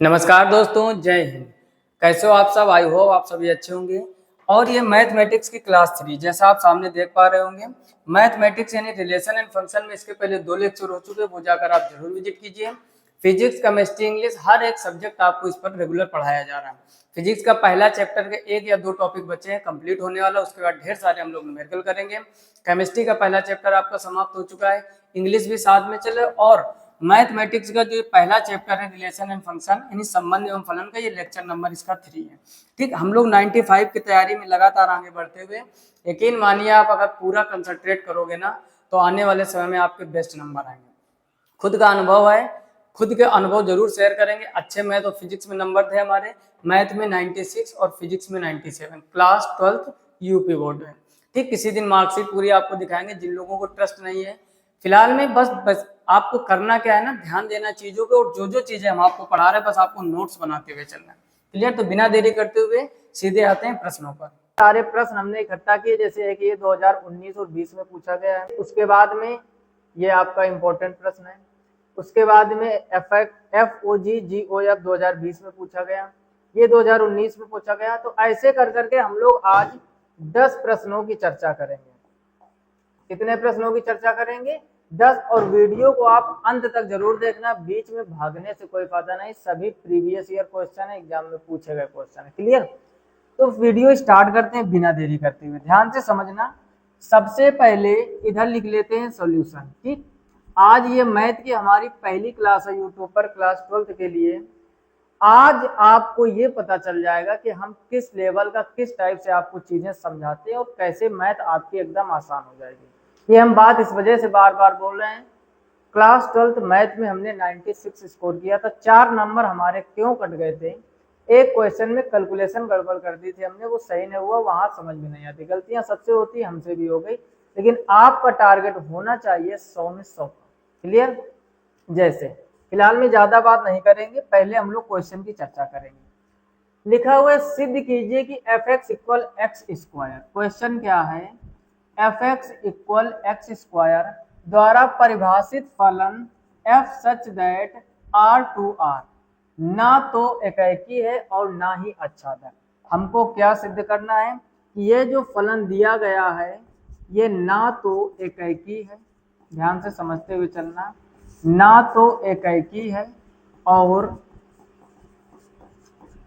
नमस्कार दोस्तों, जय हिंद। कैसे हो आप सब? आई होप आप सभी अच्छे होंगे। और ये मैथमेटिक्स की क्लास 3 जैसा आप सामने देख पा रहे होंगे। मैथमेटिक्स यानी रिलेशन एंड फंक्शन में इसके पहले 2 लेक्चर हो चुके हैं, वो जाकर आप जरूर विजिट कीजिए। फिजिक्स, केमिस्ट्री, इंग्लिश हर एक सब्जेक्ट आपको इस पर रेगुलर पढ़ाया जा रहा है। फिजिक्स का पहला चैप्टर के 1 या 2 टॉपिक बचे हैं, कंप्लीट होने वाला। उसके बाद ढेर सारे हम लोग न्यूमेरिकल करेंगे। केमिस्ट्री का पहला चैप्टर आपका समाप्त हो चुका है, इंग्लिश भी साथ में चले। और मैथमेटिक्स का जो पहला चैप्टर है रिलेशन एंड फंक्शन यानी संबंध एवं फलन का, ये लेक्चर नंबर इसका 3 है। ठीक, हम लोग 95 की तैयारी में लगातार आगे बढ़ते हुए, यकीन मानिए आप अगर पूरा कंसंट्रेट करोगे ना तो आने वाले समय में आपके बेस्ट नंबर आएंगे। खुद का अनुभव है, खुद के अनुभव जरूर शेयर करेंगे। अच्छे मैथ और फिजिक्स में नंबर थे हमारे, मैथ में 96 और फिजिक्स में 97, क्लास 12th यूपी बोर्ड में। ठीक, किसी दिन मार्कशीट पूरी आपको दिखाएंगे। जिन लोगों को ट्रस्ट नहीं है फिलहाल में, बस आपको करना क्या है ना, ध्यान देना चीजों पे, और जो चीजें हम आपको पढ़ा रहे हैं बस आपको नोट्स बनाते हुए चलना है। क्लियर? तो बिना देरी करते हुए सीधे आते हैं प्रश्नों पर। सारे प्रश्न हमने इकट्ठा किए, जैसे है कि ये 2019 और 20 में पूछा गया है। उसके बाद में ये आपका इंपॉर्टेंट प्रश्न है। उसके बाद में FOG GOF 2020 में पूछा गया, ये 2019 में पूछा गया। तो ऐसे कर करके हम लोग आज 10 प्रश्नों की चर्चा करेंगे। कितने प्रश्नों की चर्चा करेंगे? 10। और वीडियो को आप अंत तक जरूर देखना, बीच में भागने से कोई फायदा नहीं। सभी प्रीवियस ईयर क्वेश्चन है, एग्जाम में पूछे गए क्वेश्चन है। क्लियर? तो वीडियो स्टार्ट करते हैं बिना देरी करते हुए, ध्यान से समझना। सबसे पहले इधर लिख लेते हैं सॉल्यूशन। ठीक, आज ये मैथ की हमारी पहली क्लास है यूट्यूब पर, क्लास 12th के लिए। आज आपको ये पता चल जाएगा कि हम किस लेवल का, किस टाइप से आपको चीजें समझाते हैं और कैसे मैथ आपकी एकदम आसान हो जाएगी। ये हम बात इस वजह से बार बार बोल रहे हैं, क्लास 12th मैथ में हमने 96 स्कोर किया था। 4 नंबर हमारे क्यों कट गए थे? एक क्वेश्चन में कैलकुलेशन गड़बड़ कर दी थी हमने, वो सही नहीं हुआ, वहां समझ में नहीं आती। गलतियां सबसे होती, हमसे भी हो गई। लेकिन आपका टारगेट होना चाहिए 100 में 100। क्लियर? जैसे फिलहाल में ज्यादा बात नहीं करेंगे, पहले हम लोग क्वेश्चन की चर्चा करेंगे। लिखा हुआ है, सिद्ध कीजिए कि fx equal x square. Question क्या है? fx इक्वल एक्स स्क्वायर द्वारा परिभाषित फलन f such that r to r ना तो एकाकी है और ना ही आच्छादक। हमको क्या सिद्ध करना है? ये जो फलन दिया गया है ये ना तो एकाकी है, ध्यान से समझते हुए चलना, ना तो एकाकी है और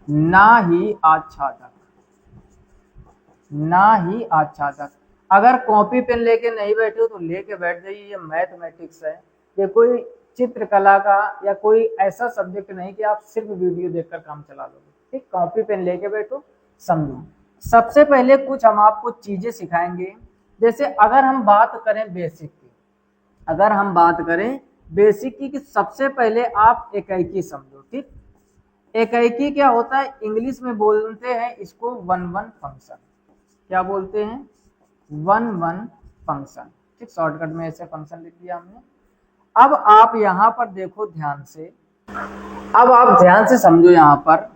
ना ही आच्छादक, ना ही आच्छादक। अगर कॉपी पेन लेके नहीं बैठे हो तो लेके बैठ जाइए, ये मैथमेटिक्स है, ये कोई चित्रकला का या कोई ऐसा सब्जेक्ट नहीं कि आप सिर्फ वीडियो देखकर काम चला लोगे। ठीक, कॉपी पेन लेके बैठो, समझो। सबसे पहले कुछ हम आपको चीजें सिखाएंगे। जैसे अगर हम बात करें बेसिक की, अगर हम बात करें बेसिक की, कि सबसे पहले आप एकाकी समझो। ठीक, एकाकी क्या होता है? इंग्लिश में बोलते हैं इसको 1-1 फंक्शन। क्या बोलते हैं? 1-1 फंक्शन। ठीक, शॉर्टकट में ऐसे फंक्शन लिख दिया हमने। अब आप यहां पर देखो ध्यान से, अब आप ध्यान से समझो। यहां पर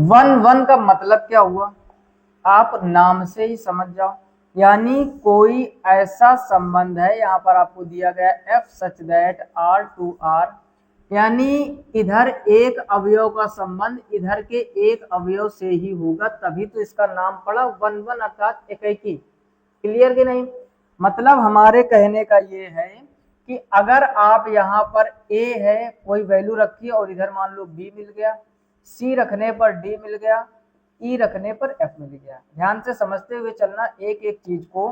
1-1 का मतलब क्या हुआ? आप नाम से ही समझ जाओ, यानी कोई ऐसा संबंध है, यहां पर आपको दिया गया f such that r to r, यानी इधर एक अवयव का संबंध इधर के एक अवयव से ही होगा, तभी तो इसका नाम पड़ा 1-1 अर्थात एकाकी। क्लियर कि नहीं? मतलब हमारे कहने का ये है कि अगर आप यहाँ पर a है कोई वैल्यू रखिए और इधर मान लो b मिल गया, c रखने पर d मिल गया, ई रखने पर एफ मिल गया। ध्यान से समझते हुए चलना एक एक चीज को।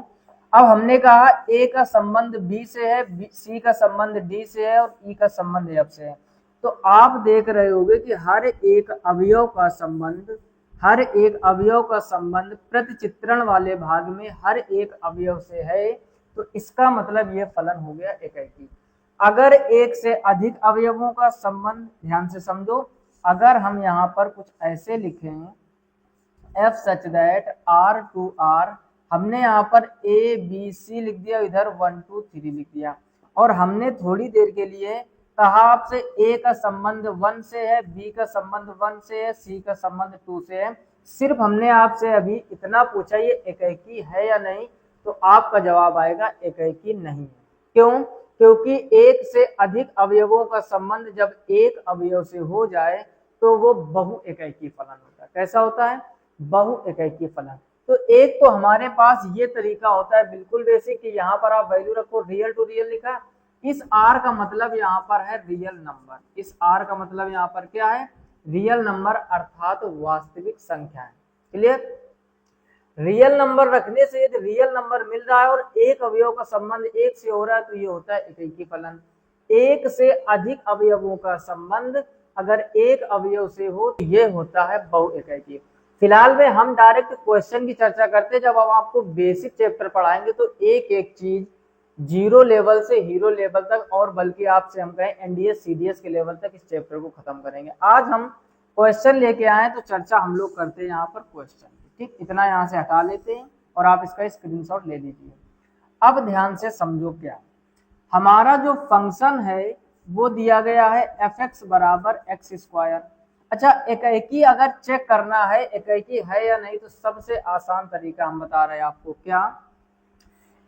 अब हमने कहा ए का संबंध बी से है, सी का संबंध डी से है और ई का संबंध एफ से है। तो आप देख रहे होंगे कि हर एक अवयव का संबंध, हर एक अवयव का संबंध प्रतिचित्रण वाले भाग में हर एक अवयव से है। तो इसका मतलब ये फलन हो गया एकाकी। अगर एक से अधिक अवयवों का संबंध, ध्यान से समझो, अगर हम यहाँ पर कुछ ऐसे लिखें f such that r to r, हमने यहाँ पर a b c लिख दिया, इधर 1 2 3 लिख दिया, और हमने थोड़ी देर के लिए कहा आपसे a का संबंध 1 से है, b का संबंध 1 से है, c का संबंध 2 से है। सिर्फ हमने आपसे अभी इतना पूछा ये एकाकी है या नहीं, तो आपका जवाब आएगा एकाकी नहीं। क्यों? क्योंकि एक से अधिक अवयवों का संबंध जब एक अवयव से हो जाए तो वो बहु एकैकी फलन होता है। कैसा होता है? बहु एकैकी फलन। तो एक तो हमारे पास ये तरीका होता है बिल्कुल बेसिक कि यहाँ पर आप वैल्यू रखो, रियल टू रियल लिखा, इस आर का मतलब यहाँ पर है रियल नंबर, इस आर का मतलब यहाँ पर क्या है? रियल नंबर अर्थात वास्तविक संख्या है। क्लियर? रियल नंबर रखने से यदि रियल नंबर मिल रहा है और एक अवयव का संबंध एक से हो रहा है तो ये होता है एकैकी फलन। एक से अधिक अवयवों का संबंध अगर एक अवयव से हो तो ये होता है बहु एकैकी। फिलहाल में हम डायरेक्ट क्वेश्चन की चर्चा करते हैं। जब हम आपको बेसिक चैप्टर पढ़ाएंगे तो एक एक चीज जीरो लेवल से हीरो लेवल तक, और बल्कि आपसे हम कहें एनडीएस सीडीएस के लेवल तक इस चैप्टर को खत्म करेंगे। आज हम क्वेश्चन लेके आए तो चर्चा हम लोग करते हैं यहाँ पर क्वेश्चन। ठीक, इतना यहाँ से हटा लेते हैं और आप इसका स्क्रीनशॉट ले लीजिए। अब ध्यान से समझो, क्या हमारा जो फंक्शन है वो दिया गया है f(x) बराबर एक्स स्क्वायर। अच्छा, एकैकी अगर चेक करना है एकैकी है या नहीं तो सबसे आसान तरीका हम बता रहे हैं आपको। क्या?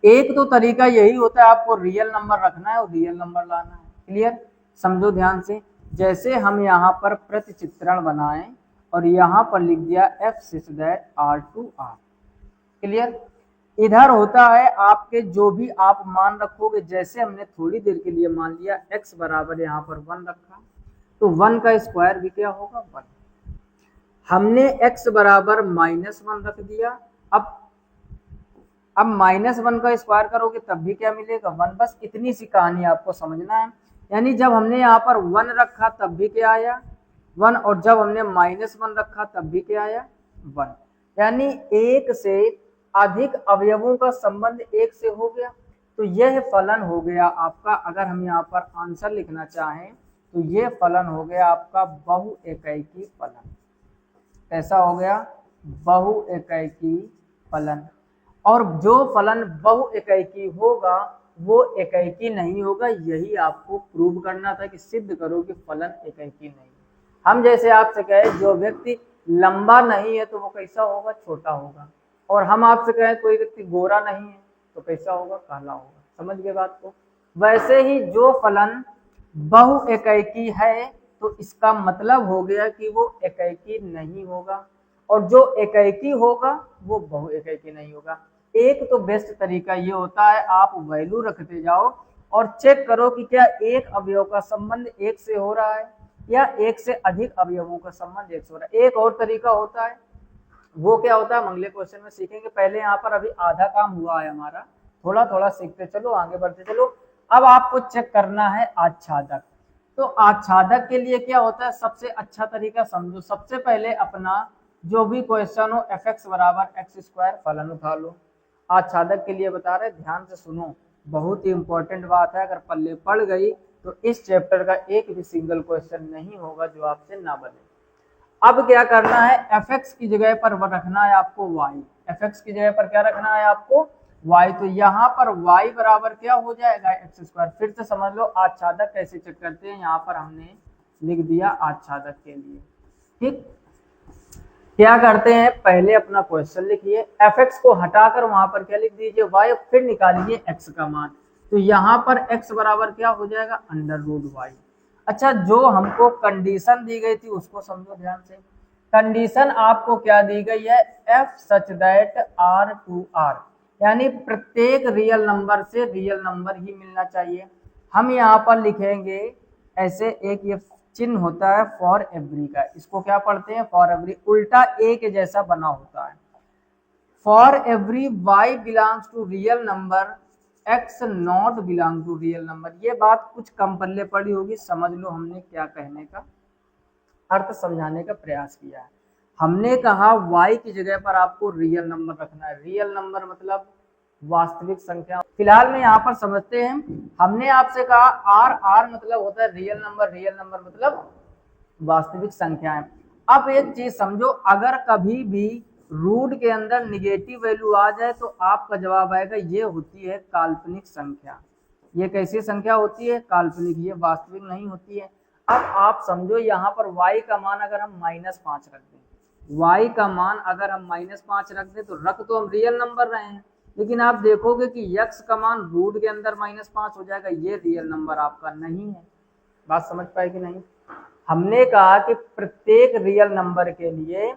एक तो तरीका यही होता है, आपको रियल नंबर रखना है और रियल नंबर लाना है। क्लियर? समझो ध्यान से। जैसे हम यहाँ पर प्रतिचित्रण बनाएं और यहाँ पर लिख दिया f such that r2r। Clear? इधर होता है आपके जो भी आप मान रखोगे, जैसे हमने थोड़ी देर के लिए मान लिया x बराबर यहाँ पर 1 रखा तो 1 का स्क्वायर भी क्या होगा? 1। हमने x बराबर -1 रख दिया। अब -1 का स्क्वायर करोगे तब भी क्या मिलेगा? 1। बस इतनी सी कहानी आपको समझना है। यानी जब हमने यहाँ पर 1 रखा तब भी क्या आया? 1, और जब हमने -1 रखा तब भी क्या आया? 1। यानी एक से अधिक अवयवों का संबंध एक से हो गया तो यह फलन हो गया आपका। अगर हम यहाँ पर आंसर लिखना चाहें तो यह फलन हो गया आपका बहु एकैकी फलन। ऐसा हो गया बहु एकैकी फलन। और जो फलन बहु एकैकी होगा वो एकैकी नहीं होगा, यही आपको प्रूव करना था कि सिद्ध करो कि फलन एकैकी नहीं। हम जैसे आपसे कहे जो व्यक्ति लंबा नहीं है तो वो कैसा होगा? छोटा होगा। और हम आपसे कहें कोई व्यक्ति गोरा नहीं है तो कैसा होगा? काला होगा। समझ गए बात को? वैसे ही जो फलन बहु एकैकी है तो इसका मतलब हो गया कि वो एकैकी नहीं होगा, और जो एकैकी होगा वो बहु एकैकी नहीं होगा। एक तो बेस्ट तरीका ये होता है, आप वैल्यू रखते जाओ और चेक करो कि क्या एक अवयव का संबंध एक से हो रहा है या एक से अधिक अवयवों का संबंध एक से हो रहा है। एक और तरीका होता है, वो क्या होता है अगले क्वेश्चन में सीखेंगे। पहले यहाँ पर अभी आधा काम हुआ है हमारा, थोड़ा थोड़ा सीखते चलो, आगे बढ़ते चलो। अब आपको चेक करना है आच्छादक। तो आच्छादक के लिए क्या होता है? सबसे अच्छा तरीका समझो। सबसे पहले अपना जो भी क्वेश्चन हो f(x) बराबर एक्स स्क्वायर फलन उठा लो। आच्छादक के लिए बता रहे, ध्यान से सुनो, बहुत ही इंपॉर्टेंट बात है। अगर पल्ले पड़ गई तो इस चैप्टर का एक भी सिंगल क्वेश्चन नहीं होगा जो आपसे ना बने। अब क्या करना है? f(x) की जगह पर रखना है आपको y। f(x) की जगह पर क्या रखना है आपको? y। तो यहाँ पर y बराबर क्या हो जाएगा? X square. फिर से समझ लो आच्छादक कैसे चेक करते हैं। यहाँ पर हमने लिख दिया आच्छादक के लिए। ठीक, क्या करते हैं? पहले अपना क्वेश्चन लिखिए, f(x) को हटाकर वहां पर क्या लिख दीजिए? y, फिर निकालिए x का मान। तो यहाँ पर x बराबर क्या हो जाएगा? √y। अच्छा, जो हमको कंडीशन दी गई थी उसको समझो ध्यान से। कंडीशन आपको क्या दी गई है? f such that r2r, यानी प्रत्येक रियल नंबर से रियल नंबर ही मिलना चाहिए। हम यहाँ पर लिखेंगे ऐसे, एक ये चिन्ह होता है फॉर एवरी का, इसको क्या पढ़ते हैं? फॉर एवरी, उल्टा ए के जैसा बना होता है। For every y belongs to real number, x not belong to real number. ये बात कुछ कम पल्ले पड़ी होगी, समझ लो हमने क्या कहने का अर्थ समझाने का प्रयास किया है। हमने कहा y की जगह पर आपको रियल नंबर रखना है। रियल नंबर मतलब वास्तविक संख्या। फिलहाल में यहाँ पर समझते हैं, हमने आपसे कहा r मतलब होता है रियल नंबर, रियल नंबर मतलब वास्तविक संख्याएं। अब एक चीज समझो, अगर कभी भी रूट के अंदर निगेटिव वैल्यू आ जाए तो आपका जवाब आएगा ये होती है काल्पनिक संख्या। ये कैसी संख्या होती है? काल्पनिक, ये वास्तविक नहीं होती है। अब आप समझो यहाँ पर y का मान अगर हम -5 रख दें, y का मान अगर हम -5 रख दें तो रख तो हम रियल नंबर रहे हैं, लेकिन आप देखोगे कि x का मान रूट के अंदर -5 हो जाएगा, ये रियल नंबर आपका नहीं है। बात समझ पाए कि नहीं? हमने कहा कि प्रत्येक रियल नंबर के लिए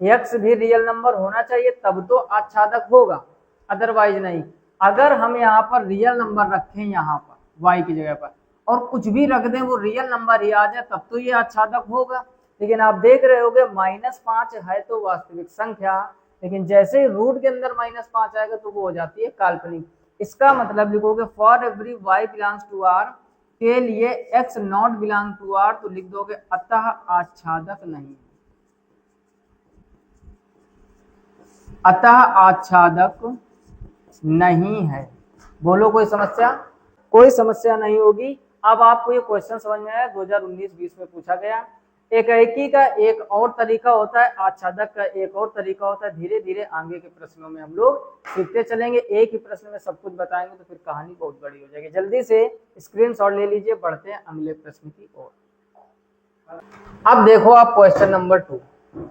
x भी रियल नंबर होना चाहिए, तब तो आच्छादक होगा, अदरवाइज नहीं। अगर हम यहाँ पर रियल नंबर रखें यहाँ पर y की जगह पर और कुछ भी रख दें वो रियल नंबर ही आ जाए, तब तो ये आच्छादक होगा। लेकिन आप देख रहे होगे -5 है तो वास्तविक संख्या, लेकिन जैसे ही रूट के अंदर -5 आएगा तो वो हो जाती है काल्पनिक। इसका मतलब लिखोगे for every y belongs to r के लिए x not belong to r, तो लिख दोगे अतः आच्छादक नहीं, अतः आच्छादक नहीं है। बोलो कोई समस्या? कोई समस्या नहीं होगी। अब आपको ये क्वेश्चन समझ में आया, 2019-20 में पूछा गया। एकाएकी का एक और तरीका होता है, आच्छादक का एक और तरीका होता है। धीरे धीरे आगे के प्रश्नों में हम लोग सीखते चलेंगे। एक ही प्रश्न में सब कुछ बताएंगे तो फिर कहानी बहुत बड़ी हो जाएगी। जल्दी से स्क्रीनशॉट ले लीजिए, बढ़ते हैं अगले प्रश्न की ओर। अब देखो आप क्वेश्चन नंबर 2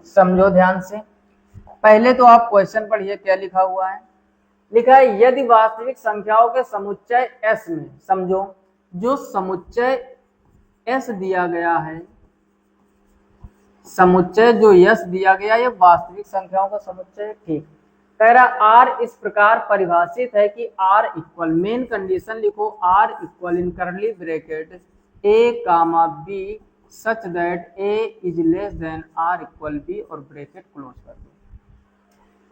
समझो ध्यान से। पहले तो आप क्वेश्चन पढ़िए क्या लिखा हुआ है। लिखा है यदि वास्तविक संख्याओं के समुच्चय s में, समझो जो समुच्चय s दिया गया है, समुच्चय जो यस दिया गया ये वास्तविक संख्याओं का समुच्चय, ठीक। कह रहा आर इस प्रकार परिभाषित है कि आर इक्वल, मेन कंडीशन लिखो, or equal in curly bracket a comma b such that a is less than or equal b और ब्रैकेट क्लोज कर दो।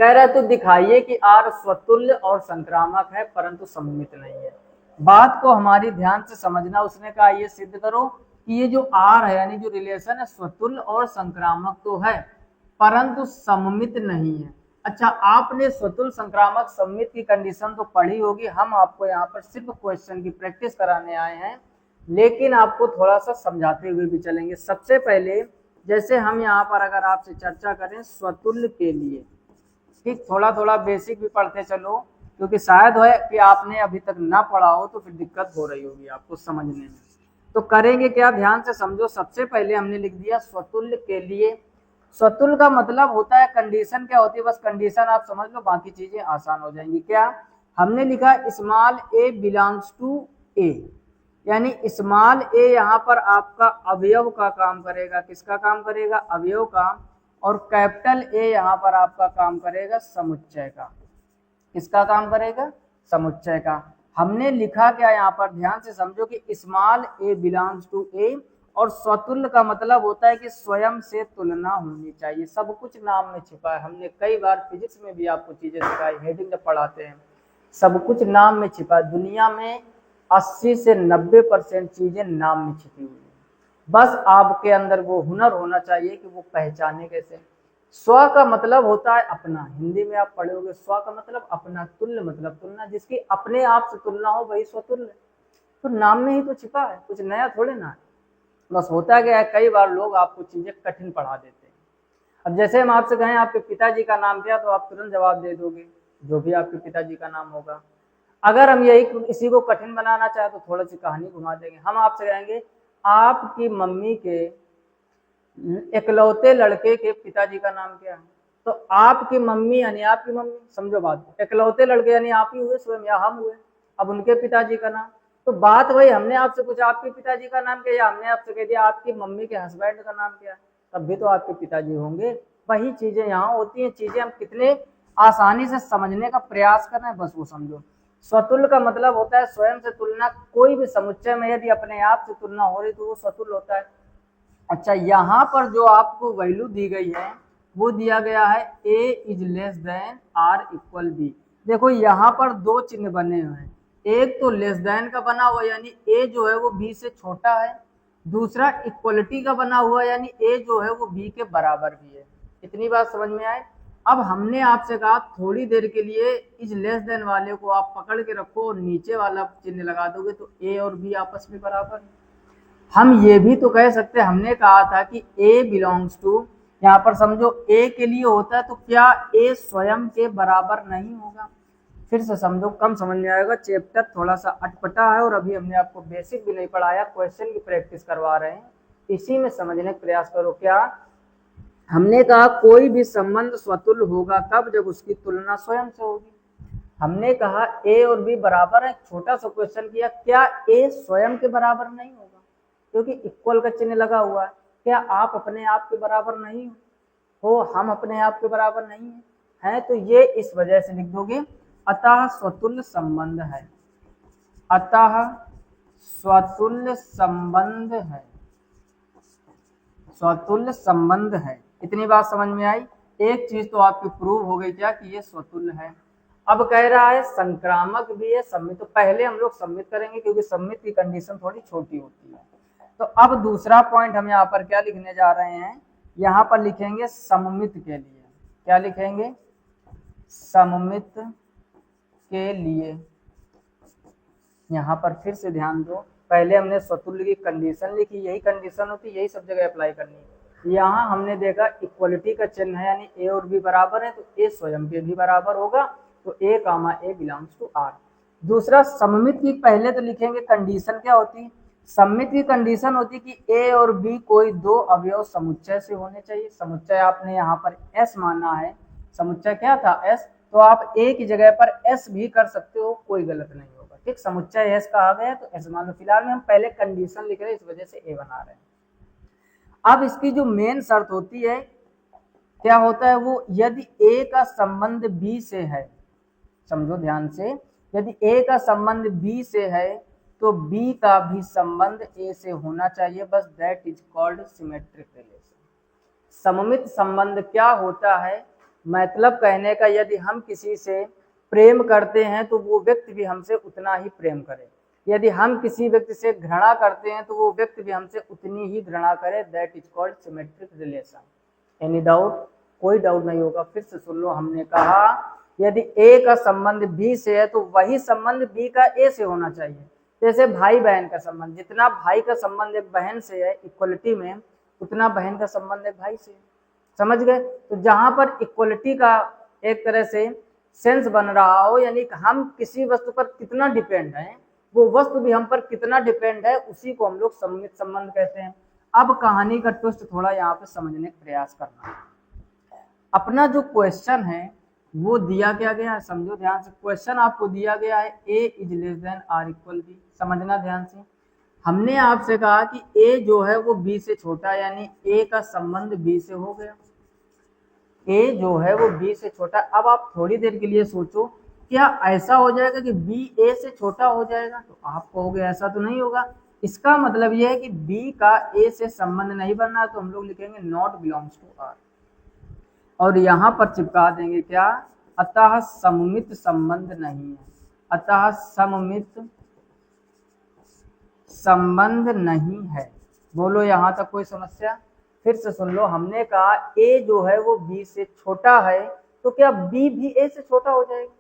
कह रहा तो दिखाइए कि आर स्वतुल्य और संक्रामक है परंतु सममित नहीं है। बात को हमारी ध्यान से समझना। उसने कहा ये सिद्ध करो कि ये जो आर है यानी जो रिलेशन है स्वतुल्य और संक्रामक तो है परंतु सममित नहीं है। अच्छा, आपने स्वतुल्य संक्रामक सममित की कंडीशन तो पढ़ी होगी। हम आपको यहाँ पर सिर्फ क्वेश्चन की प्रैक्टिस कराने आए हैं, लेकिन आपको थोड़ा सा समझाते हुए भी चलेंगे। सबसे पहले जैसे हम यहाँ पर अगर आपसे चर्चा करें स्वतुल्य के लिए, ठीक, थोड़ा थोड़ा बेसिक भी पढ़ते चलो, क्योंकि शायद है कि आपने अभी तक ना पढ़ा हो तो फिर दिक्कत हो रही होगी आपको समझने में। तो करेंगे क्या, ध्यान से समझो। सबसे पहले हमने लिख दिया स्वतुल्य के लिए। स्वतुल्य का मतलब होता है कंडीशन क्या होती है, बस कंडीशन आप समझ लो, बाकी चीजें आसान हो जाएंगी। क्या हमने लिखा, स्मॉल ए बिलोंग्स टू ए, यानी स्मॉल ए यहाँ पर आपका अवयव का काम करेगा। किसका काम करेगा? अवयव का। और कैपिटल ए यहाँ पर आपका काम करेगा समुच्चय का। किसका काम करेगा? समुच्चय का। हमने लिखा क्या यहाँ पर, ध्यान से समझो कि स्मॉल ए बिलोंग्स टू ए, और स्वतुल्य का मतलब होता है कि स्वयं से तुलना होनी चाहिए। सब कुछ नाम में छिपा है। हमने कई बार फिजिक्स में भी आपको चीजें सिखाई, हेडिंग जब पढ़ाते हैं, सब कुछ नाम में छिपा है। दुनिया में 80 से 90% चीजें नाम में छिपी हुई है। बस आपके अंदर वो हुनर होना चाहिए कि वो पहचाने कैसे। स्व का मतलब होता है अपना, हिंदी में आप पढ़ोगे स्व का मतलब अपना, तुल्य मतलब तुलना, जिसकी अपने आप से तुलना हो वही स्वतुल्य। तो नाम में ही तो छिपा है, कुछ नया थोड़े ना है। बस होता गया है कई बार लोग आपको चीजें कठिन पढ़ा देते हैं। अब जैसे हम आपसे कहें आपके पिताजी का नाम क्या, तो आप तुरंत जवाब दे दोगे जो भी आपके पिताजी का नाम होगा। अगर हम यही इसी को कठिन बनाना चाहे तो थोड़ी सी कहानी घुमा देंगे। हम आपसे कहेंगे आपकी मम्मी के इकलौते लड़के के पिताजी का नाम क्या है, तो आपकी मम्मी यानी आपकी मम्मी, समझो बात, इकलौते लड़के यानी आप ही हुए स्वयं या हम हुए। अब उनके पिताजी का नाम, तो बात वही, हमने आपसे पूछा आपके पिताजी का नाम क्या, या हमने आपसे कह दिया आपकी मम्मी के हस्बैंड का नाम क्या, तब भी तो आपके पिताजी होंगे। वही चीजें यहाँ होती हैं। चीजें हम कितने आसानी से समझने का प्रयास कर रहे हैं, बस वो समझो। स्वतुल्य का मतलब होता है स्वयं से तुलना। कोई भी समुच्चय में यदि अपने आप से तुलना हो रही तो वो स्वतुल्य होता है। अच्छा, यहाँ पर जो आपको वैल्यू दी गई है वो दिया गया है a is less then r equal b। देखो यहाँ पर दो चिन्ह बने हुए हैं, एक तो लेस देन का बना हुआ यानी a जो है वो b से छोटा है, दूसरा इक्वलिटी का बना हुआ यानी a जो है वो b के बराबर भी है। इतनी बात समझ में आए। अब हमने आपसे कहा थोड़ी देर के लिए इज लेस देन वाले को आप पकड़ के रखो और नीचे वाला चिन्ह लगा दोगे तो a और b आपस में बराबर है। हम ये भी तो कह सकते हैं, हमने कहा था कि a बिलोंग्स टू, यहाँ पर समझो a के लिए होता है तो क्या a स्वयं के बराबर नहीं होगा। फिर से समझो, कम समझ में आएगा, चैप्टर थोड़ा सा अटपटा है और अभी हमने आपको बेसिक भी नहीं पढ़ाया, क्वेश्चन की प्रैक्टिस करवा रहे हैं, इसी में समझने का प्रयास करो। क्या हमने कहा कोई भी संबंध स्वतुल्य होगा कब, जब उसकी तुलना स्वयं से होगी। हमने कहा a और b बराबर है, छोटा सा क्वेश्चन किया, क्या a स्वयं के बराबर नहीं होगा, क्योंकि इक्वल का चिन्ह लगा हुआ है। क्या आप अपने आप के बराबर नहीं हो, हम अपने आप के बराबर नहीं है, तो ये इस वजह से लिख दोगे अतः स्वतुल्य संबंध है, अतः स्वतुल्य संबंध है, स्वतुल्य संबंध है। इतनी बात समझ में आई। एक चीज तो आपकी प्रूव हो गई क्या कि ये स्वतुल्य है। अब कह रहा है संक्रामक भी है, सम्मित। तो पहले हम लोग सम्मित करेंगे क्योंकि सम्मित की कंडीशन थोड़ी छोटी होती है। तो अब दूसरा पॉइंट हम यहाँ पर क्या लिखने जा रहे हैं, यहाँ पर लिखेंगे सममित के लिए। क्या लिखेंगे? सममित के लिए। यहाँ पर फिर से ध्यान दो, पहले हमने स्वतुल्य की कंडीशन लिखी, यही कंडीशन होती है, यही सब जगह अप्लाई करनी है। यहाँ हमने देखा इक्वलिटी का चिन्ह है, यानी ए और बी बराबर है, तो ए स्वयं के भी बराबर होगा, तो ए कामा ए बिलोंग्स टू आर। दूसरा सममित की पहले तो लिखेंगे कंडीशन क्या होती, सममित की कंडीशन होती कि ए और बी कोई दो अवयव समुच्चय से होने चाहिए। समुच्चय आपने यहाँ पर एस माना है, समुच्चय क्या था? एस। तो आप ए की जगह पर एस भी कर सकते हो, कोई गलत नहीं होगा। ठीक, समुच्चय एस का आ गया तो एस मान लो। फिलहाल में हम पहले कंडीशन लिख रहे हैं, इस वजह से ए बना रहे हैं। अब इसकी जो मेन शर्त होती है, क्या होता है वो, यदि ए का संबंध बी से है, समझो ध्यान से, यदि ए का संबंध बी से है तो बी का भी संबंध ए से होना चाहिए, बस that is called symmetric relation. सममित संबंध क्या होता है, मतलब कहने का, यदि हम किसी से प्रेम करते हैं तो वो व्यक्ति भी हमसे उतना ही प्रेम करे, यदि हम किसी व्यक्ति से घृणा करते हैं तो वो व्यक्ति भी हमसे उतनी ही घृणा करे, that is called symmetric relation. Any doubt? कोई डाउट नहीं होगा। फिर से सुन लो, हमने कहा यदि ए का संबंध बी से है तो वही संबंध बी का ए से होना चाहिए। जैसे भाई बहन का संबंध, जितना भाई का संबंध एक बहन से है इक्वलिटी में, उतना बहन का संबंध एक भाई से। समझ गए? तो जहां पर इक्वलिटी का एक तरह से सेंस बन रहा हो, यानी हम किसी वस्तु पर कितना डिपेंड है, वो वस्तु भी हम पर कितना डिपेंड है, उसी को हम लोग सममित संबंध कहते हैं। अब कहानी का ट्विस्ट थोड़ा यहाँ पे समझने का प्रयास करना है। अपना जो क्वेश्चन है वो दिया क्या गया है, समझो ध्यान से। क्वेश्चन आपको दिया गया है A is less than or equal B. समझना ध्यान से। हमने आपसे कहा कि ए जो है वो बी से छोटा है, यानी ए का संबंध बी से हो गया। ए जो है वो बी से छोटा। अब आप थोड़ी देर के लिए सोचो, क्या ऐसा हो जाएगा कि बी ए से छोटा हो जाएगा? तो आप कहोगे ऐसा तो नहीं होगा। इसका मतलब यह है कि बी का ए से संबंध नहीं बनना है, तो हम लोग लिखेंगे नॉट बिलोंग्स टू आर, और यहां पर चिपका देंगे क्या, अतः सममित संबंध नहीं है, अतः सममित संबंध नहीं है। बोलो यहां तक कोई समस्या? फिर से सुन लो, हमने कहा ए जो है वो बी से छोटा है, तो क्या बी भी ए से छोटा हो जाएगा?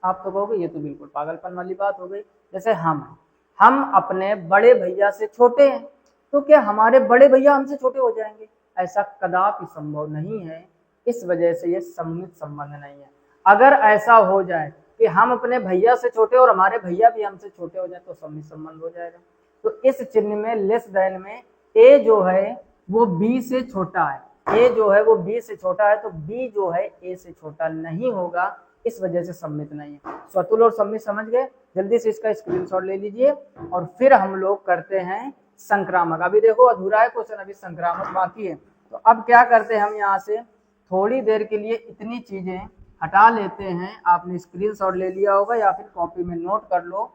आप तो कहोगे ये तो बिल्कुल पागलपन वाली बात हो गई। जैसे हम अपने बड़े भैया से छोटे हैं, तो क्या हमारे बड़े भैया हमसे छोटे हो जाएंगे? ऐसा कदापि संभव नहीं है। इस वजह से ये सममित संबंध नहीं है। अगर ऐसा हो जाए कि हम अपने भैया से छोटे और हमारे भैया भी हमसे छोटे हो जाए तो सममित संबंध हो जाएगा। तो इस चिन्ह में लेस देन में ए जो है वो बी से छोटा है, ए जो है वो बी से छोटा है, तो बी जो है ए से छोटा नहीं होगा, इस वजह से सम्मित नहीं है। स्वतुल्य और सम्मित समझ गए? जल्दी से इसका स्क्रीनशॉट ले लीजिए और फिर हम लोग करते हैं संक्रामक। अभी देखो अधूरा है क्वेश्चन, अभी संक्रामक बाकी है। तो अब क्या करते हैं, हम यहाँ से थोड़ी देर के लिए इतनी चीजें हटा लेते हैं। आपने स्क्रीनशॉट ले लिया होगा या फिर कॉपी में नोट कर लो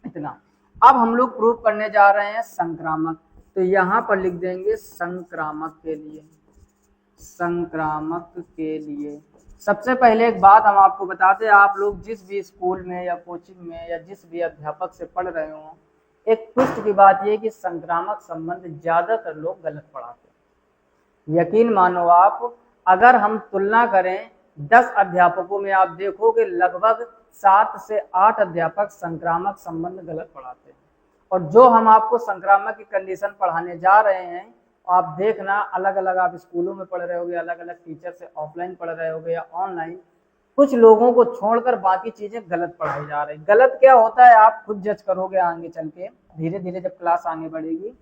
इतना। अब हम लोग प्रूव करने जा रहे हैं संक्रामक, तो यहाँ पर लिख देंगे संक्रामक के लिए। संक्रामक के लिए सबसे पहले एक बात हम आपको बताते हैं, आप लोग जिस भी स्कूल में या कोचिंग में या जिस भी अध्यापक से पढ़ रहे हो, एक ट्विस्ट की बात यह कि संक्रामक संबंध ज्यादातर लोग गलत पढ़ाते हैं। यकीन मानो आप, अगर हम तुलना करें 10 अध्यापकों में, आप देखोगे लगभग 7 से 8 अध्यापक संक्रामक संबंध गलत पढ़ाते हैं। और जो हम आपको संक्रामक की कंडीशन पढ़ाने जा रहे हैं, आप देखना अलग अलग आप स्कूलों में पढ़ रहे होगे, अलग अलग टीचर से ऑफलाइन पढ़ रहे होगे या ऑनलाइन, कुछ लोगों को छोड़कर बाकी चीजें गलत पढ़ाई जा रही। गलत क्या होता है आप खुद जज करोगे आगे चल के, धीरे धीरे जब क्लास आगे बढ़ेगी।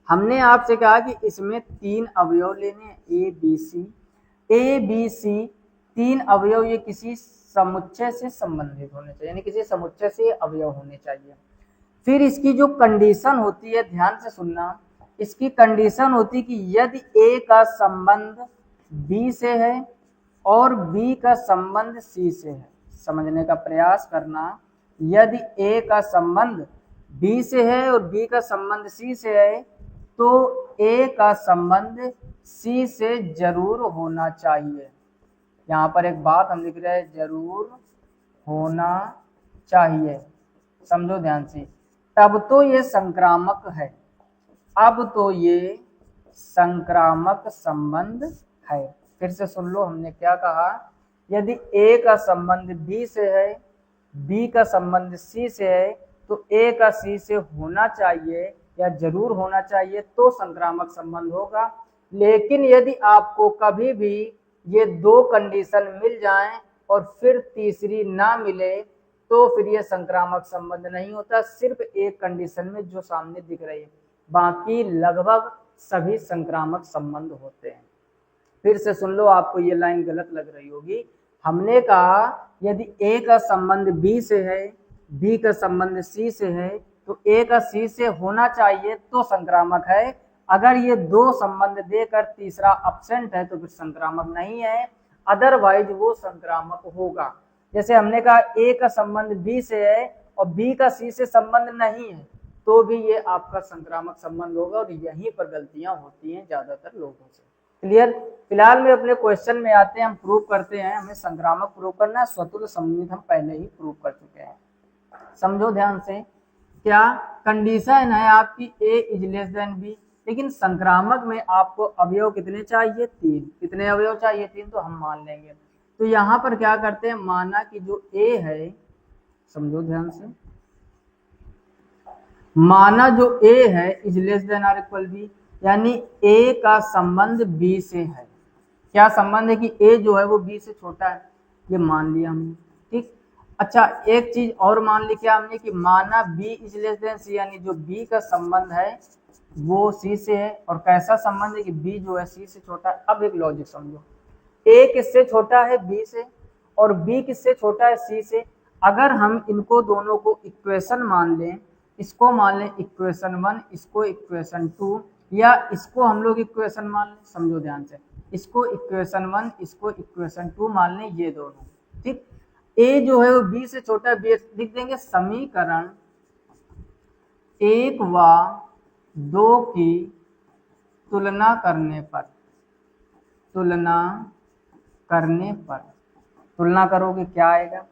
हमने आपसे कहा कि इसमें 3 अवयव लेने हैं, ए बी सी 3 अवयव, ये किसी समुच्चय से संबंधित होने चाहिए, यानी किसी समुच्चय से अवयव होने चाहिए। फिर इसकी जो कंडीशन होती है, ध्यान से सुनना, इसकी कंडीशन होती कि यदि ए का संबंध बी से है और बी का संबंध सी से है। समझने का प्रयास करना, यदि ए का संबंध बी से है और बी का संबंध सी से है तो ए का संबंध सी से जरूर होना चाहिए। यहाँ पर एक बात हम लिख रहे हैं, जरूर होना चाहिए, समझो ध्यान से। तब तो ये संक्रामक है, अब तो ये संक्रामक संबंध है। फिर से सुन लो, हमने क्या कहा, यदि ए का संबंध बी से है, बी का संबंध सी से है तो ए का सी से होना चाहिए या जरूर होना चाहिए तो संक्रामक संबंध होगा। लेकिन यदि आपको कभी भी ये दो कंडीशन मिल जाएं और फिर तीसरी ना मिले तो फिर ये संक्रामक संबंध नहीं होता, सिर्फ एक कंडीशन में जो सामने दिख रही है, बाकी लगभग सभी संक्रामक संबंध होते हैं। फिर से सुन लो, आपको ये लाइन गलत लग रही होगी। हमने कहा यदि ए का संबंध बी से है, बी का संबंध सी से है तो ए का सी से होना चाहिए तो संक्रामक है। अगर ये दो संबंध देकर तीसरा अब्सेंट है तो फिर संक्रामक नहीं है, अदरवाइज वो संक्रामक होगा। जैसे हमने कहा ए का संबंध बी से है और बी का सी से संबंध नहीं है तो भी ये आपका संक्रामक संबंध होगा, और यहीं पर गलतियां होती हैं ज्यादातर लोगों से। क्लियर? फिलहाल में अपने क्वेश्चन में आते हैं, हम प्रूव करते हैं। हमें संक्रामक प्रूव करना है, स्वतुल्य संबंधित हम पहले ही प्रूव कर चुके हैं। समझो ध्यान से, क्या कंडीशन है आपकी ए इज लेस देन बी, लेकिन संक्रामक में आपको अवयव कितने चाहिए? 3। कितने अवयव चाहिए? 3, तो हम मान लेंगे। तो यहाँ पर क्या करते हैं, माना कि जो ए है, समझो ध्यान से, माना जो ए है is less than or equal b, यानी ए का संबंध बी से है। क्या संबंध है कि ए जो है वो बी से छोटा है, ये मान लिया हमने। ठीक, अच्छा एक चीज और मान ली, क्या हमने कि माना बी इज लेस देन सी, यानी जो बी का संबंध है वो सी से है। और कैसा संबंध है कि बी जो है सी से छोटा है। अब एक लॉजिक समझो, ए किससे छोटा है? बी से, और बी किससे छोटा है? सी से। अगर हम इनको दोनों को इक्वेशन मान लें, इसको मान लें इक्वेशन 1, इसको इक्वेशन 2, या इसको हम लोग इक्वेशन मान लें, समझो ध्यान से, इसको इक्वेशन 1, इसको इक्वेशन 2 मान लें, ये दोनों। ठीक, ए जो है वो बी से छोटा है, बी लिख देंगे। समीकरण 1 व 2 की तुलना करने पर, तुलना करोगे क्या आएगा?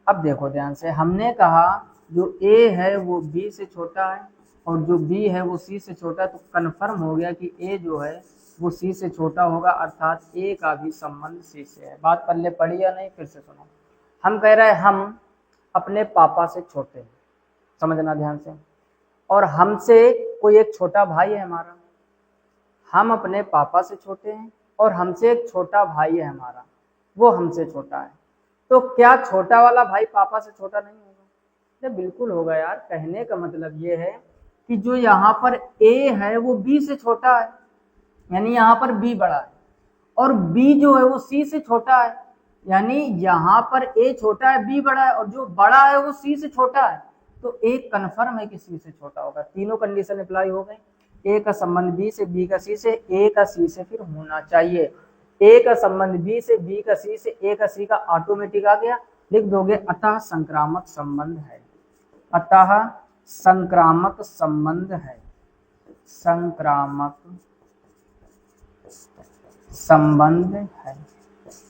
अब देखो ध्यान से, हमने कहा जो ए है वो बी से छोटा है और जो बी है वो सी से छोटा है, तो कन्फर्म हो गया कि ए जो है वो सी से छोटा होगा, अर्थात ए का भी संबंध सी से है। बात पल्ले पड़ी या नहीं? फिर से सुनो, हम कह रहे हैं हम अपने पापा से छोटे हैं, समझना ध्यान से, और हमसे कोई एक छोटा भाई है हमारा। हम अपने पापा से छोटे हैं और हमसे एक छोटा भाई है हमारा, वो हमसे छोटा है। तो क्या छोटा वाला भाई पापा से छोटा नहीं होगा? बिल्कुल होगा यार। कहने का मतलब ये है कि जो यहाँ पर ए है वो बी से छोटा है, यानी यहाँ पर बी बड़ा है, और बी जो है वो सी से छोटा है, यानी यहाँ पर ए छोटा है, बी बड़ा है, और जो बड़ा है वो सी से छोटा है। तो ए कन्फर्म है कि सी से छोटा होगा। तीनों कंडीशन अप्लाई हो गई। ए का संबंध बी से, बी का सी से, ए का सी से फिर होना चाहिए। ए का संबंध बी से, बी का सी से, ए का सी का ऑटोमेटिक आ गया, लिख दोगे अतः संक्रामक संबंध है। अतः संक्रामक संबंध है, संक्रामक संबंध है।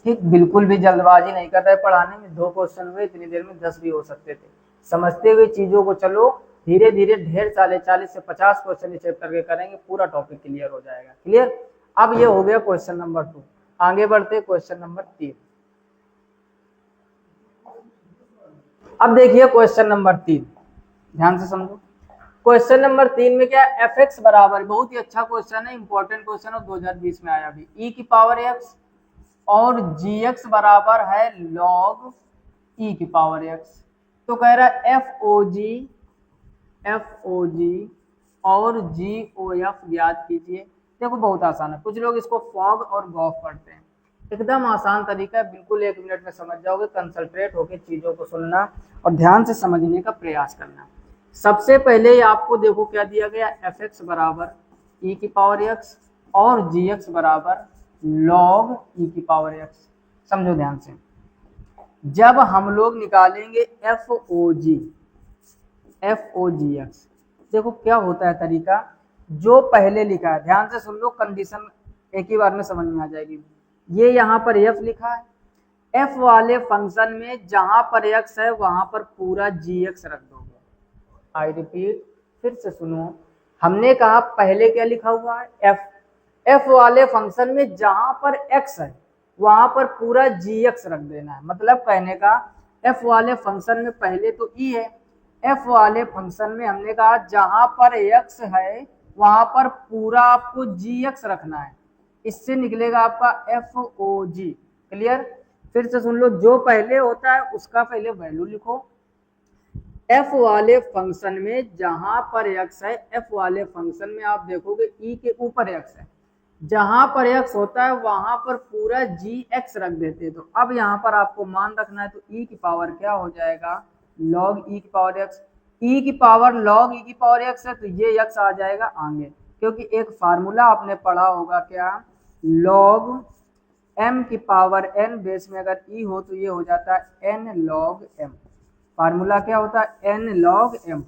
ठीक, बिल्कुल भी जल्दबाजी नहीं कर रहे पढ़ाने में। 2 क्वेश्चन हुए, इतनी देर में 10 भी हो सकते थे। समझते हुए चीजों को चलो, धीरे धीरे ढेर सारे 40 से 50 क्वेश्चन इस चैप्टर के करेंगे, पूरा टॉपिक क्लियर हो जाएगा। क्लियर? अब ये हो गया क्वेश्चन नंबर 2। आगे बढ़ते क्वेश्चन नंबर 3। अब देखिए क्वेश्चन नंबर 3, ध्यान से समझो। क्वेश्चन नंबर 3 में क्या है, fx बराबर, बहुत ही अच्छा क्वेश्चन है, इंपॉर्टेंट क्वेश्चन है, 2020 में आया अभी, e की पावर x और gx बराबर है log e की पावर x। तो कह रहा है FOG और GOF ज्ञात कीजिए। देखो बहुत आसान है, कुछ लोग इसको फॉग और गॉफ पढ़ते हैं, एकदम आसान तरीका है, बिल्कुल 1 मिनट में समझ जाओगे। कंसंट्रेट होकर चीजों को सुनना और ध्यान से समझने का प्रयास करना। सबसे पहले ही आपको देखो क्या दिया गया, एफ एक्स बराबर ई की पावर एक्स और जी एक्स बराबर लॉग ई की पावर एक्स। समझो ध्यान से, जब हम लोग निकालेंगे एफ ओ जी एक्स, देखो क्या होता है तरीका, जो पहले लिखा है ध्यान से सुन लो, कंडीशन एक ही बार में समझ में आ जाएगी। ये यहाँ पर एफ लिखा है, एफ वाले फंक्शन में जहां पर एक्स है वहां पर पूरा जी एक्स रख दोगे। आई रिपीट, फिर से सुनो, हमने कहा पहले क्या लिखा हुआ है, एफ, एफ वाले फंक्शन में जहां पर एक्स है वहां पर पूरा जी एक्स रख देना है। मतलब कहने का एफ वाले फंक्शन में पहले तो ई है, एफ वाले फंक्शन में हमने कहा जहां पर एक्स है वहां पर पूरा आपको जी एक्स रखना है, इससे निकलेगा आपका एफ ओ जी। क्लियर, फिर से सुन लो, जो पहले होता है उसका पहले वैल्यू लिखो। एफ वाले फंक्शन में जहां पर एक्स है, एफ वाले फंक्शन में आप देखोगे ई के ऊपर एक्स है, जहां पर एक्स होता है वहां पर पूरा जी एक्स रख देते हैं। तो अब यहाँ पर आपको मान रखना है, तो ई की पावर क्या हो जाएगा, लॉग ई की पावर एक्स। ई की पावर लॉग ई की पावर एक्स है तो ये एक्स आ जाएगा आगे, क्योंकि एक फार्मूला आपने पढ़ा होगा क्या, लॉग एम की पावर एन बेस में अगर ई हो तो ये हो जाता है एन लॉग एम। फार्मूला क्या होता है, एन लॉग एम।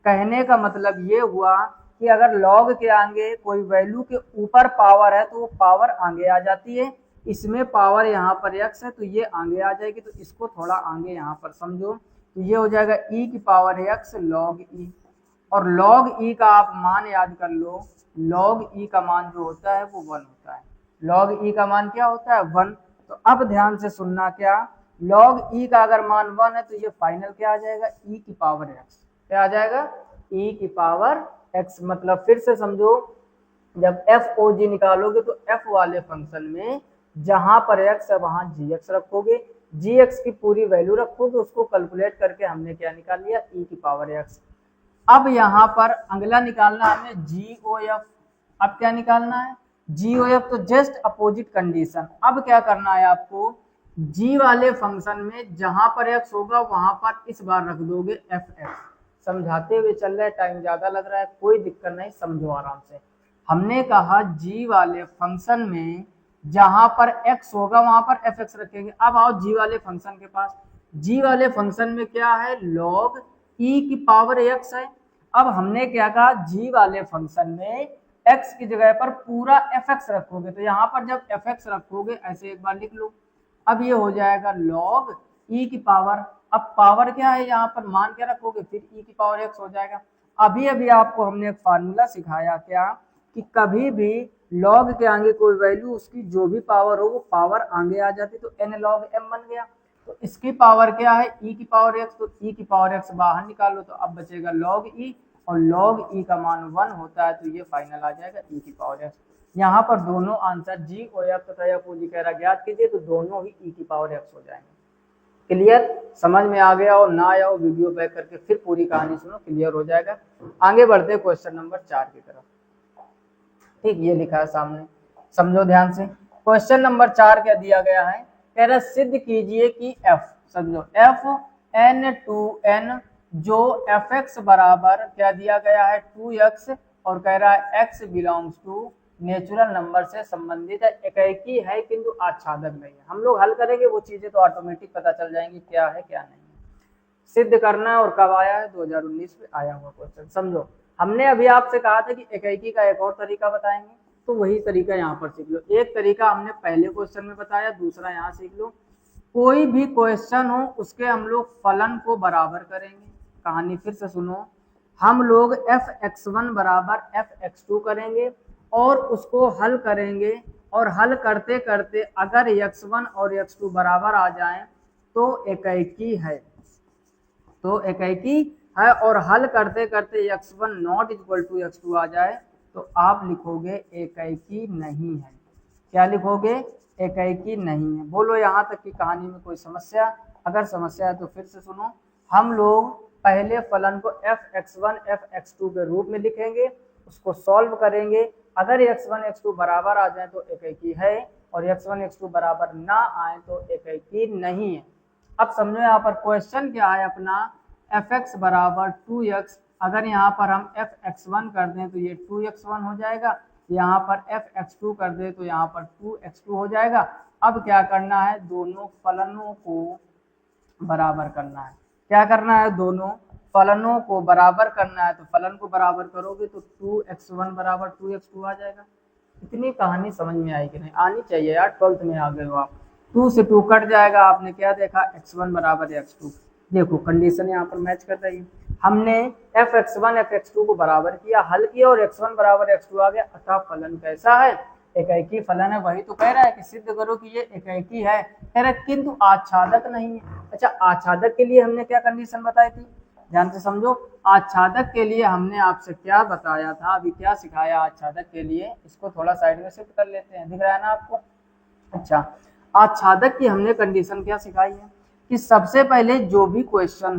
कहने का मतलब ये हुआ कि अगर लॉग के आगे कोई वैल्यू के ऊपर पावर है तो वो पावर आगे आ जाती है, इसमें पावर यहाँ पर एक्स है तो ये आगे आ जाएगी, तो इसको थोड़ा आगे यहाँ पर समझो, तो ये हो जाएगा ई की पावर एक्स लॉग ई। और लॉग ई का आप मान याद कर लो, लॉग ई का मान जो होता है वो 1 होता है। लॉग ई का मान क्या होता है, 1। तो अब ध्यान से सुनना, क्या लॉग ई का अगर मान 1 है तो ये फाइनल क्या आ जाएगा, ई की पावर एक्स। क्या आ जाएगा, ई की पावर एक्स। मतलब फिर से समझो, जब एफ ओ जी निकालोगे तो एफ वाले फंक्शन में जहां पर एक्स है वहां जी एक्स रखोगे, जी एक्स की पूरी वैल्यू रखोगे, उसको कैलकुलेट करके हमने क्या निकाल लिया, ई की पावर एक्स। अब यहाँ पर अगला निकालना हमें जी ओ एफ। अब क्या निकालना है, जी ओ एफ, तो जस्ट अपोजिट कंडीशन। अब क्या करना है आपको, जी वाले फंक्शन में जहां पर एक्स होगा वहां पर इस बार रख दोगे एफ एक्स। समझाते हुए चल रहा है, टाइम ज्यादा लग रहा है, कोई दिक्कत नहीं, समझो आराम से। हमने कहा जी वाले फंक्शन में जहां पर एक्स होगा वहां पर एफ एक्स रखेंगे। अब आओ जी वाले फंक्शन के पास, जी वाले फंक्शन में क्या है, लॉग ई की पावर एक्स है। अब हमने क्या कहा, जी वाले फंक्शन में एक्स की जगह पर पूरा एफ एक्स रखोगे, तो यहाँ पर जब एफ एक्स रखोगे ऐसे एक बार लिख लो, अब ये हो जाएगा लॉग ई की पावर। अब पावर क्या है, यहाँ पर मान क्या रखोगे, फिर ई की पावर एक्स हो जाएगा। अभी अभी आपको हमने एक फार्मूला सिखाया क्या, कि कभी भी लॉग के आगे कोई वैल्यू उसकी जो भी पावर हो वो पावर आगे आ जाती, तो एन लॉग एम बन गया। तो इसकी पावर क्या है, ई की पावर एक्स, तो ई की पावर एक्स बाहर निकालो, तो अब बचेगा लॉग ई, और लॉग ई का मान 1 होता है, तो ये फाइनल आ जाएगा ई की पावर एक्स। यहाँ पर दोनों आंसर जी ओ एफ तथा एफ ओ जी कह रहा ज्ञात कीजिए, तो दोनों ही ई की पावर एक्स हो जाएंगे। क्लियर, समझ में आ गया, और ना आया हो वीडियो बैक करके फिर पूरी कहानी सुनो, क्लियर हो जाएगा। आगे बढ़ते हैं क्वेश्चन नंबर 4 की तरफ। ठीक, ये लिखा है सामने, समझो ध्यान से। क्वेश्चन नंबर 4 क्या दिया गया है, कह रहा सिद्ध कीजिए कि एफ, समझो एफ एन टू एन जो एफ एक्स बराबर क्या दिया गया है 2x, और कह रहा है x belongs to natural number से संबंधित है, इकैकी है किंतु आच्छादक नहीं है। हम लोग हल करेंगे वो चीजें तो ऑटोमेटिक पता चल जाएंगी क्या है क्या नहीं है। सिद्ध करना है, और कब आया है, 2019 में आया हुआ क्वेश्चन। समझो, हमने अभी आपसे कहा था कि इकैकी का एक और तरीका बताएंगे, तो वही तरीका यहाँ पर सीख लो। एक तरीका हमने पहले क्वेश्चन में बताया, दूसरा यहाँ सीख लो। कोई भी क्वेश्चन हो उसके हम लोग फलन को बराबर करेंगे। कहानी फिर से सुनो, हम लोग एफ एक्स वन बराबर एफ एक्स टू करेंगे और उसको हल करेंगे, और हल करते करते अगर एक्स वन और एक्स टू बराबर आ जाए तो इकैकी है, तो इकैकी है। और हल करते करते x one not equal to x two आ जाए तो आप लिखोगे इकैकी नहीं है। क्या लिखोगे, इकैकी नहीं है। बोलो यहाँ तक की कहानी में कोई समस्या, अगर समस्या है तो फिर से सुनो। हम लोग पहले फलन को f x one f x two के रूप में लिखेंगे, उसको सॉल्व करेंगे। अगर एक्स वन एक्स टू बराबर आ जाए तो इकैकी है, और एक्स वन एक्स टू बराबर ना आए तो इकैकी नहीं है। अब समझो यहाँ पर क्वेश्चन क्या है अपना, एफ एक्स बराबर 2x अगर यहाँ पर हम f(x1) कर दें तो ये 2x1 हो जाएगा, यहाँ पर f(x2) कर दें तो यहाँ पर 2x2 हो जाएगा। अब क्या करना है, दोनों फलनों को बराबर करना है। क्या करना है, दोनों फलनों को बराबर करना है। तो फलन को बराबर करोगे तो 2x1 बराबर 2x2 आ जाएगा। इतनी कहानी समझ में आई कि नहीं? आनी चाहिए यार, 12th में आ गए हो आप। 2 से 2 कट जाएगा, आपने क्या देखा, x1 बराबर x2। देखो कंडीशन यहाँ पर मैच कर रही है। हमने f(x1) f(x2) को बराबर किया, हल किया और x1 बराबर x2 आ गया। अतः फलन कैसा है, एकाकी फलन है। वही तो कह रहा है कि सिद्ध करो कि ये एकाकी है, कह रहा है किंतु आच्छादक नहीं है। अच्छा, आच्छादक के लिए हमने क्या कंडीशन बताई थी, ध्यान से समझो। आच्छादक के लिए हमने आपसे क्या बताया था, अभी क्या सिखाया आच्छादक के लिए, इसको थोड़ा साइड में शिफ्ट कर लेते हैं, दिख रहा है ना आपको। अच्छा, आच्छादक की हमने कंडीशन क्या सिखाई है कि सबसे पहले जो भी क्वेश्चन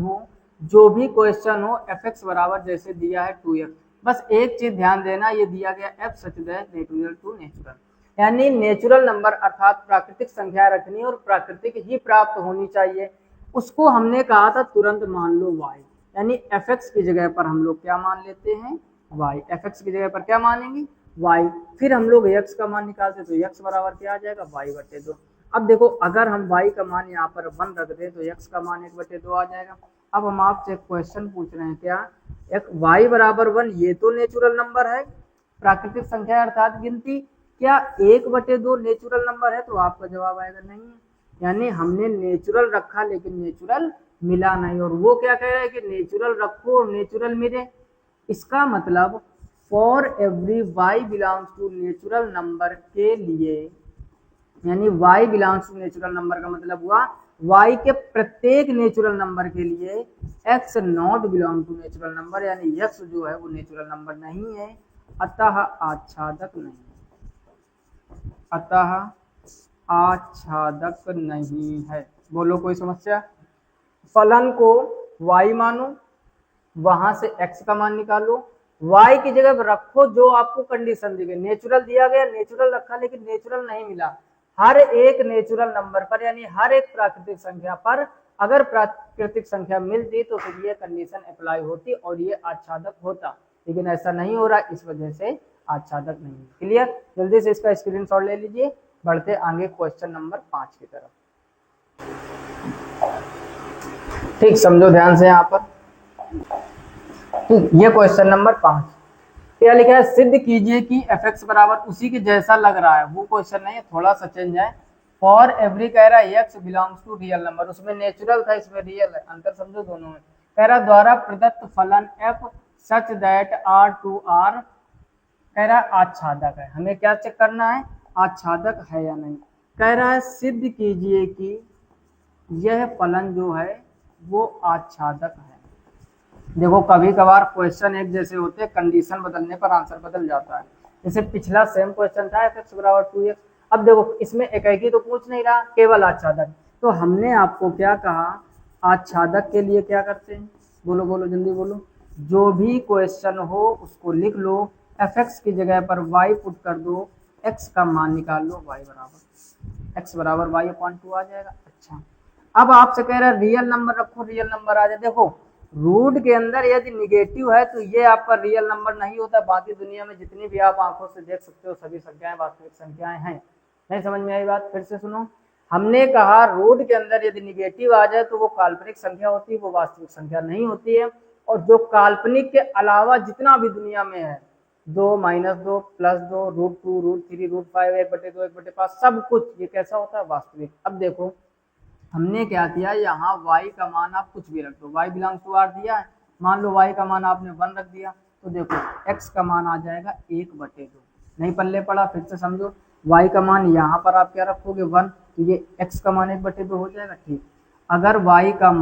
हो f(x) बराबर जैसे दिया है 2x, बस एक चीज ध्यान देना, ये दिया गया f such that natural to natural, यानी नेचुरल नंबर अर्थात प्राकृतिक संख्या रखनी और प्राकृतिक ही प्राप्त होनी चाहिए। उसको हमने कहा था तुरंत मान लो y, यानी f(x) की जगह पर हम लोग क्या मान लेते हैं, y। f(x) की जगह पर क्या मानेंगे, y। फिर हम लोग x का मान निकालते तो x बराबर क्या आ जाएगा, y/2। अब देखो, अगर हम y का मान यहाँ पर 1 रख दे तो x का मान 1/2 आ जाएगा। अब हम आपसे एक क्वेश्चन पूछ रहे हैं, क्या y बराबर 1 ये तो नेचुरल नंबर है, प्राकृतिक संख्या अर्थात गिनती, क्या 1/2 नेचुरल नंबर है? तो आपका जवाब आएगा नहीं है, यानी हमने नेचुरल रखा लेकिन नेचुरल मिला नहीं। और वो क्या कह रहा है कि नेचुरल रखो और नेचुरल मिले। इसका मतलब for every y belongs to natural number के लिए, यानी y belongs to natural number का मतलब हुआ y के प्रत्येक नेचुरल नंबर के लिए x not belong to natural number, यानी x जो है वो नेचुरल नंबर नहीं है, अतः आच्छादक नहीं, अतः आच्छादक नहीं है। बोलो कोई समस्या? फलन को y मानो, वहां से x का मान निकालो, y की जगह रखो जो आपको कंडीशन दी गई। नेचुरल दिया गया, नेचुरल रखा लेकिन नेचुरल नहीं मिला। हर एक नेचुरल नंबर पर, यानी हर एक प्राकृतिक संख्या पर अगर प्राकृतिक संख्या मिलती तो फिर ये कंडीशन अप्लाई होती और ये आच्छादक होता, लेकिन ऐसा नहीं हो रहा, इस वजह से आच्छादक नहीं है। क्लियर? जल्दी से इसका स्क्रीनशॉट ले लीजिए, बढ़ते आगे क्वेश्चन नंबर 5 की तरफ। ठीक, समझो ध्यान से यहाँ पर। ठीक, ये क्वेश्चन नंबर 5 क्या लिखा है, सिद्ध कीजिए कि f(x) बराबर उसी के जैसा लग रहा है। वो क्वेश्चन नहीं है, थोड़ा सा चेंज है। फॉर एवरी कह रहा है x belongs to real number, उसमें नेचुरल था, इसमें रियल है, अंतर समझो दोनों में। कह रहा द्वारा प्रदत्त फलन f सच दैट R2R कह रहा है आच्छादक है। हमें क्या चेक करना है, आच्छादक है या नहीं। कह रहा है सिद्ध कीजिए कि यह फलन जो है वो आच्छादक है। देखो कभी कभार क्वेश्चन एक जैसे होते हैं, कंडीशन बदलने पर आंसर बदल जाता है। जैसे पिछला सेम क्वेश्चन था f(x) बराबर 2x, अब देखो इसमें एकाकी तो पूछ नहीं रहा, केवल आच्छादक। तो हमने आपको क्या कहा, आच्छादक के लिए क्या करते हैं, बोलो बोलो जल्दी बोलो। जो भी क्वेश्चन हो उसको लिख लो, f(x) की जगह पर y पुट कर दो, x का मान निकाल लो, x बराबर y/2 आ जाएगा। अच्छा, अब आपसे कह रहा है रियल नंबर रखो, रियल नंबर आ जाए। देखो रूट के अंदर यदि निगेटिव है तो ये आपका रियल नंबर नहीं होता। बाकी दुनिया में जितनी भी आप आंखों से देख सकते हो सभी संख्याएं वास्तविक संख्याएं हैं। नहीं समझ में आई बात? फिर से सुनो, हमने कहा रूट के अंदर यदि निगेटिव आ जाए तो वो काल्पनिक संख्या होती है, वो वास्तविक संख्या नहीं होती है। और जो काल्पनिक के अलावा जितना भी दुनिया में है, 2, -2, +2, √2, √3, √5, 1/2, 1/5, सब कुछ ये कैसा होता है, वास्तविक। अब देखो हमने क्या किया, यहाँ y का मान आप कुछ भी रख दो, y बिलोंग्स टू R दिया है, मान लो y का मान आपने 1 रख दिया, तो देखो x का मान आ जाएगा 1/2। नहीं पल्ले पड़ा, फिर से समझो, y का मान यहाँ पर आप क्या रखोगे 1, तो ये x का मान 1/2 हो जाएगा। ठीक, अगर y का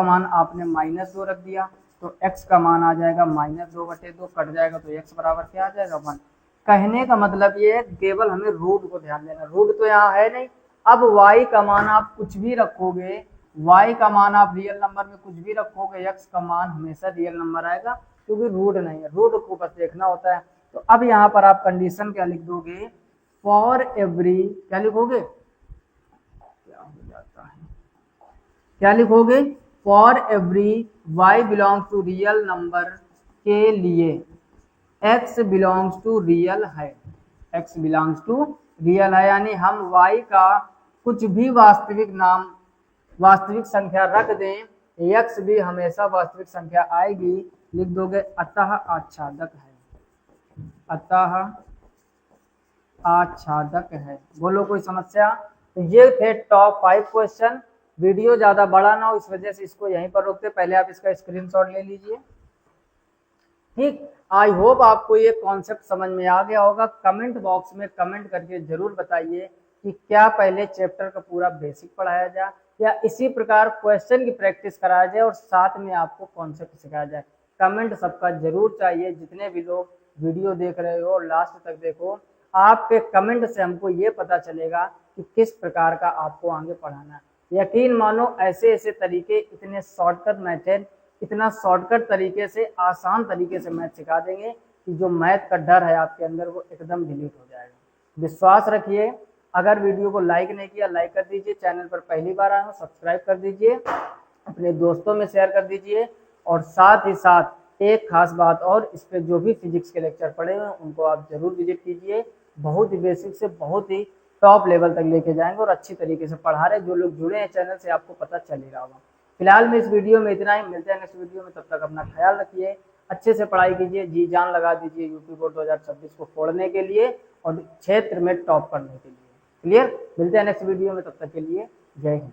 मान आपने -2 रख दिया तो x का मान आ जाएगा -2/2, कट जाएगा तो x बराबर क्या आ जाएगा 1। कहने का मतलब ये है, केवल हमें रूट को ध्यान देना, रूट तो यहाँ है नहीं। अब y का मान आप कुछ भी रखोगे, y का मान आप रियल नंबर में कुछ भी रखोगे, x का मान हमेशा रियल नंबर आएगा, क्योंकि रूट नहीं है, रूट को बस देखना होता है। तो अब यहाँ पर आप कंडीशन क्या लिख दोगे, फॉर एवरी, क्या लिखोगे, क्या हो जाता है, क्या लिखोगे, for every y belongs to real number के लिए x बिलोंग्स टू रियल है, x बिलोंग्स टू रियल है, यानी हम y का कुछ भी वास्तविक संख्या रख दें, x भी हमेशा वास्तविक संख्या आएगी। लिख दोगे अतः आच्छादक है, अतः आच्छादक है। बोलो कोई समस्या? तो ये थे टॉप 5 क्वेश्चन। वीडियो ज्यादा बड़ा ना हो इस वजह से इसको यहीं पर रोकते, पहले आप इसका स्क्रीनशॉट ले लीजिए। ठीक, आई होप आपको ये कॉन्सेप्ट समझ में आ गया होगा। कमेंट बॉक्स में कमेंट करके जरूर बताइए कि क्या पहले चैप्टर का पूरा बेसिक पढ़ाया जाए या इसी प्रकार क्वेश्चन की प्रैक्टिस कराया जाए और साथ में आपको कॉन्सेप्ट सिखाया जाए। कमेंट सबका जरूर चाहिए, जितने भी लोग वीडियो देख रहे हो लास्ट तक देखो। आपके कमेंट से हमको ये पता चलेगा कि किस प्रकार का आपको आगे पढ़ाना है। यकीन मानो ऐसे ऐसे तरीके, इतने शॉर्टकट मेथड, इतना शॉर्टकट तरीके से, आसान तरीके से मैथ सिखा देंगे कि जो मैथ का डर है आपके अंदर वो एकदम डिलीट हो जाएगा। विश्वास रखिए। अगर वीडियो को लाइक नहीं किया, लाइक कर दीजिए। चैनल पर पहली बार आए हो सब्सक्राइब कर दीजिए, अपने दोस्तों में शेयर कर दीजिए। और साथ ही साथ एक खास बात और, इस पर जो भी फिजिक्स के लेक्चर पढ़े हुए उनको आप जरूर विजिट कीजिए। बहुत ही बेसिक से बहुत ही टॉप लेवल तक लेके जाएंगे और अच्छी तरीके से पढ़ा रहे। जो लोग जुड़े हैं चैनल से आपको पता चल ही रहा होगा। फिलहाल में इस वीडियो में इतना ही, मिलते हैं नेक्स्ट वीडियो में। तब तक अपना ख्याल रखिए, अच्छे से पढ़ाई कीजिए, जी जान लगा दीजिए यूपी बोर्ड 2026 को फोड़ने के लिए और क्षेत्र में टॉप करने के लिए। क्लियर? मिलते हैं नेक्स्ट वीडियो में, तब तक के लिए जय हिंद।